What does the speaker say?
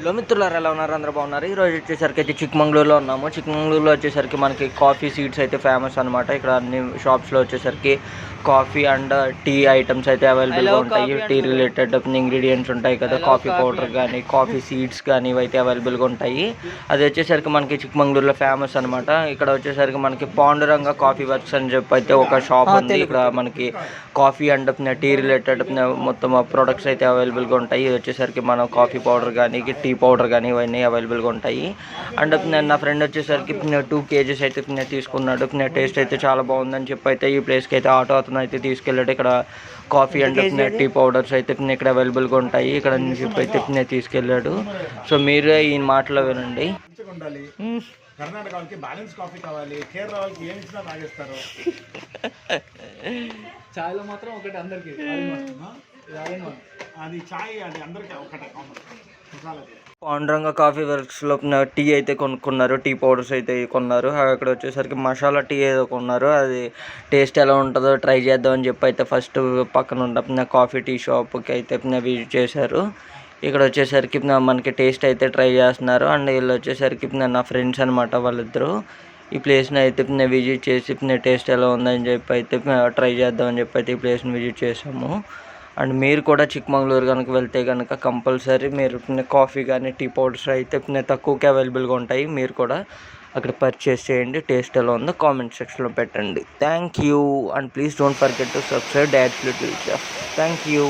Hello మిత్రులారా, ఎలా ఉన్నారు? అందరూ బాగున్నారు. ఈరోజు వచ్చేసరికి అయితే చిక్మంగళూరులో ఉన్నాము. చిక్మంగళూరులో వచ్చేసరికి మనకి కాఫీ సీడ్స్ అయితే ఫేమస్ అనమాట. ఇక్కడ అన్ని షాప్స్లో వచ్చేసరికి కాఫీ అండ్ టీ ఐటమ్స్ అయితే అవైలబుల్గా ఉంటాయి. టీ రిలేటెడ్ ఇంగ్రీడియంట్స్ ఉంటాయి కదా, కాఫీ పౌడర్ కానీ కాఫీ సీడ్స్ కానీ ఇవైతే అవైలబుల్గా ఉంటాయి. అది వచ్చేసరికి మనకి చిక్మంగళూరులో ఫేమస్ అనమాట. ఇక్కడ వచ్చేసరికి మనకి పాండురంగ కాఫీ వర్క్స్ అని చెప్పి అయితే ఒక షాప్ ఉంది. ఇక్కడ మనకి కాఫీ అండ్ టీ రిలేటెడ్ మొత్తం ప్రొడక్ట్స్ అయితే అవైలబుల్గా ఉంటాయి. ఇది వచ్చేసరికి మనం కాఫీ పౌడర్ కానీ టీ పౌడర్ కానీ ఇవన్నీ అవైలబుల్గా ఉంటాయి. అండ్ నా ఫ్రెండ్ వచ్చేసరికి 2 kgs అయితే తీసుకున్నాడు. టేస్ట్ అయితే చాలా బాగుందని చెప్పి అయితే ఈ ప్లేస్కి అయితే ఆటో అతను అయితే తీసుకెళ్ళాడు. ఇక్కడ కాఫీ అండ్ టీ పౌడర్స్ అయితే ఇక్కడ అవైలబుల్గా ఉంటాయి. ఇక్కడ చెప్పి అయితే తీసుకెళ్ళాడు. సో మీరు ఈ మాటలో వినండి. కర్ణాటక వాళ్ళకి బ్యాలెన్స్ కాఫీ కావాలి, కేరళ వాళ్ళకి ఏమి ఇచ్చినా తాగేస్తారు. చాయ్లో మాత్రం ఒకటి అందరికి అది చాయ్, అది అందరికి ఒకటే. పాండురంగ కాఫీ వర్క్స్లో టీ అయితే కొనుక్కున్నారు, టీ పౌడర్స్ అయితే కొన్నారు. అక్కడ వచ్చేసరికి మసాలా టీ ఏదో కొన్నారు. అది టేస్ట్ ఎలా ఉంటుందో ట్రై చేద్దామని చెప్పి అయితే ఫస్ట్ పక్కన ఉన్న కాఫీ టీ షాప్కి అయితే విజిట్ చేశారు. ఇక్కడ వచ్చేసరికి మనకి టేస్ట్ అయితే ట్రై చేస్తున్నారు. అండ్ వీళ్ళు వచ్చేసరికి నా ఫ్రెండ్స్ అనమాట వాళ్ళిద్దరూ. ఈ ప్లేస్ని అయితే విజిట్ చేసి టేస్ట్ ఎలా ఉందని చెప్పి అయితే ట్రై చేద్దామని చెప్పి అయితే ఈ ప్లేస్ని విజిట్ చేసాము. అండ్ మీరు కూడా చిక్మంగళూరు కనుక వెళ్తే కనుక కంపల్సరీ మీరు కాఫీ కానీ టీ పౌడర్స్ అయితే తక్కువకి అవైలబుల్గా ఉంటాయి. మీరు కూడా అక్కడ పర్చేస్ చేయండి. టేస్ట్ ఎలా ఉందో కామెంట్ సెక్షన్లో పెట్టండి. Thank you. And please don't forget to subscribe dad's little chef. Thank you.